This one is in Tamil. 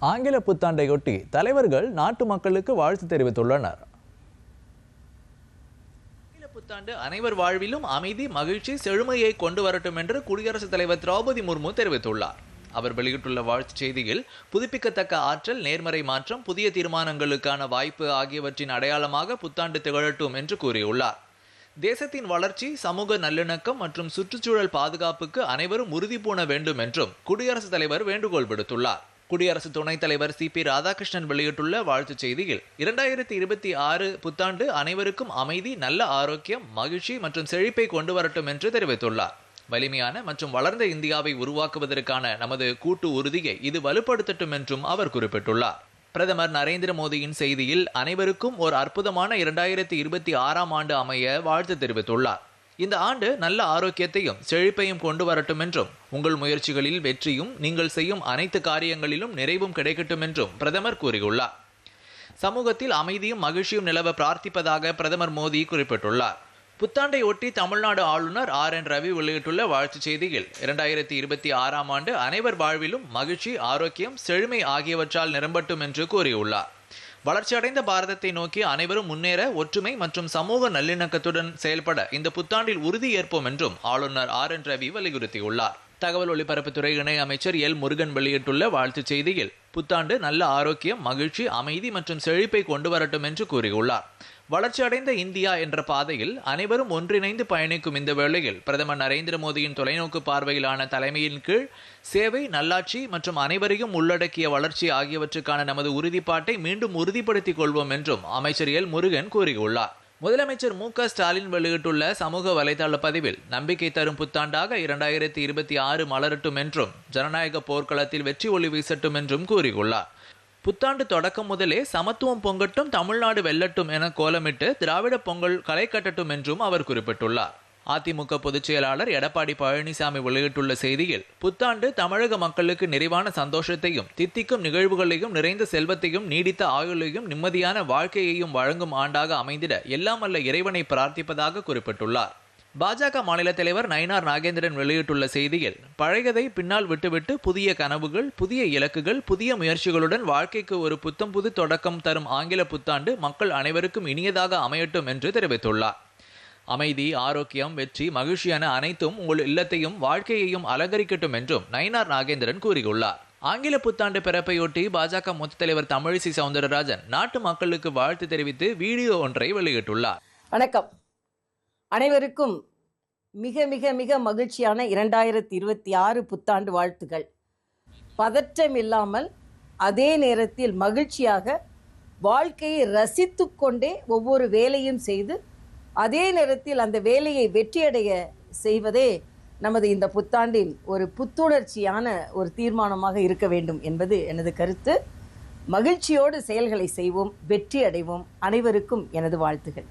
ஆங்கில புத்தாண்டையொட்டி தலைவர்கள் நாட்டு மக்களுக்கு வாழ்த்து தெரிவித்துள்ளனர். ஆங்கில புத்தாண்டு அனைவர் வாழ்விலும் அமைதி, மகிழ்ச்சி, செழுமையை கொண்டு வரட்டும் என்று குடியரசுத் தலைவர் திரௌபதி முர்மு தெரிவித்துள்ளார். அவர் வெளியிட்டுள்ள வாழ்த்துச் செய்தியில் புதுப்பிக்கத்தக்க ஆற்றல், நேர்மறை மாற்றம், புதிய தீர்மானங்களுக்கான வாய்ப்பு ஆகியவற்றின் அடையாளமாக புத்தாண்டு திகழட்டும் என்று கூறியுள்ளார். தேசத்தின் வளர்ச்சி, சமூக நல்லிணக்கம் மற்றும் சுற்றுச்சூழல் பாதுகாப்புக்கு அனைவரும் உறுதி பூண வேண்டும் என்றும் குடியரசுத் தலைவர் வேண்டுகோள் விடுத்துள்ளார். குடியரசு துணைத் தலைவர் CP ராதாகிருஷ்ணன் வெளியிட்டுள்ள வாழ்த்துச் செய்தியில் 2026 புத்தாண்டு அனைவருக்கும் அமைதி, நல்ல ஆரோக்கியம், மகிழ்ச்சி மற்றும் செழிப்பை கொண்டு வரட்டும் என்று தெரிவித்துள்ளார். வலிமையான மற்றும் வளர்ந்த இந்தியாவை உருவாக்குவதற்கான நமது கூட்டு உறுதியை இது வலுப்படுத்தட்டும் என்றும் அவர் குறிப்பிட்டுள்ளார். பிரதமர் நரேந்திர மோடியின் செய்தியில் அனைவருக்கும் ஒரு அற்புதமான 2026ஆம் ஆண்டு அமைய வாழ்த்து தெரிவித்துள்ளார். இந்த ஆண்டு நல்ல ஆரோக்கியத்தையும் செழிப்பையும் கொண்டு வரட்டும் என்றும், உங்கள் முயற்சிகளில் வெற்றியும், நீங்கள் செய்யும் அனைத்து காரியங்களிலும் நிறைவும் கிடைக்கட்டும் என்றும் பிரதமர் கூறியுள்ளார். சமூகத்தில் அமைதியும் மகிழ்ச்சியும் நிலவ பிரார்த்திப்பதாக பிரதமர் மோடி குறிப்பிட்டுள்ளார். புத்தாண்டை ஒட்டி தமிழ்நாடு ஆளுநர் RN ரவி வெளியிட்டுள்ள வாழ்த்துச் செய்தியில் 2026ஆம் ஆண்டு அனைவர் வாழ்விலும் மகிழ்ச்சி, ஆரோக்கியம், செழுமை ஆகியவற்றால் நிரம்பட்டும் என்று கூறியுள்ளார். வளர்ச்சியடைந்த பாரதத்தை நோக்கி அனைவரும் முன்னேற ஒற்றுமை மற்றும் சமூக நல்லிணக்கத்துடன் செயல்பட இந்த புத்தாண்டில் உறுதி ஏற்போம் என்றும் ஆளுநர் RN ரவி வலியுறுத்தியுள்ளார். தகவல் ஒலிபரப்புத்துறை இணை அமைச்சர் L. முருகன் வெளியிட்டுள்ள வாழ்த்துச் செய்தியில் புத்தாண்டு நல்ல ஆரோக்கியம், மகிழ்ச்சி, அமைதி மற்றும் செழிப்பை கொண்டு வரட்டும் என்று கூறியுள்ளார். வளர்ச்சியடைந்த இந்தியா என்ற பாதையில் அனைவரும் ஒன்றிணைந்து பயணிக்கும் இந்த வேளையில் பிரதமர் நரேந்திர மோடியின் தொலைநோக்கு பார்வையிலான தலைமையின் கீழ் சேவை, நல்லாட்சி மற்றும் அனைவரையும் உள்ளடக்கிய வளர்ச்சி ஆகியவற்றுக்கான நமது உறுதிப்பாட்டை மீண்டும் உறுதிப்படுத்திக் கொள்வோம் என்றும் அமைச்சர் L. முருகன் கூறியுள்ளார். முதலமைச்சர் மு க ஸ்டாலின் வெளியிட்டுள்ள சமூக வலைதள பதிவில் நம்பிக்கை தரும் புத்தாண்டாக 2026 மலரட்டும் என்றும், ஜனநாயக போர்க்களத்தில் வெற்றி ஒளி வீசட்டும் என்றும் கூறியுள்ளார். புத்தாண்டு தொடக்கம் முதலே சமத்துவம் பொங்கட்டும், தமிழ்நாடு வெல்லட்டும் என கோலமிட்டு திராவிட பொங்கல் களை கட்டட்டும் என்றும் அவர் குறிப்பிட்டுள்ளார். அதிமுக பொதுச் செயலாளர் எடப்பாடி பழனிசாமி வெளியிட்டுள்ள செய்தியில் புத்தாண்டு தமிழக மக்களுக்கு நிறைவான சந்தோஷத்தையும், தித்திக்கும் நிகழ்வுகளையும், நிறைந்த செல்வத்தையும், நீடித்த ஆயுளையும், நிம்மதியான வாழ்க்கையையும் வழங்கும் ஆண்டாக அமைந்திட எல்லாம் வல்ல இறைவனை பிரார்த்திப்பதாக குறிப்பிட்டுள்ளார். பாஜக மாநில தலைவர் நயினார் நாகேந்திரன் வெளியிட்டுள்ள செய்தியில் பழையதை பின்னால் விட்டுவிட்டு புதிய கனவுகள், புதிய இலக்குகள், புதிய முயற்சிகளுடன் வாழ்க்கைக்கு ஒரு புத்தம் புது தொடக்கம் தரும் ஆங்கில புத்தாண்டு மக்கள் அனைவருக்கும் இனியதாக அமையட்டும் என்று தெரிவித்துள்ளார். அமைதி, ஆரோக்கியம், வெற்றி, மகிழ்ச்சி என அனைத்தும் உங்கள் இல்லத்தையும் வாழ்க்கையையும் அலங்கரிக்கட்டும் என்றும் நயினார் நாகேந்திரன் கூறியுள்ளார். ஆங்கில புத்தாண்டு பிறப்பையொட்டி பாஜக மூத்த தலைவர் தமிழிசை சவுந்தரராஜன் நாட்டு மக்களுக்கு வாழ்த்து தெரிவித்து வீடியோ ஒன்றை வெளியிட்டுள்ளார். வணக்கம். அனைவருக்கும் மிக மிக மிக மகிழ்ச்சியான 2026 புத்தாண்டு வாழ்த்துகள். பதற்றம் இல்லாமல் அதே நேரத்தில் மகிழ்ச்சியாக வாழ்க்கையை ரசித்து கொண்டே ஒவ்வொரு வேலையும் செய்து அதே நேரத்தில் அந்த வேலையை வெற்றியடைய செய்வதே நமது இந்த புத்தாண்டின் ஒரு புத்துணர்ச்சியான ஒரு தீர்மானமாக இருக்க வேண்டும் என்பது எனது கருத்து. மகிழ்ச்சியோடு செயல்களை செய்வோம், வெற்றி அடைவோம். அனைவருக்கும் எனது வாழ்த்துகள்.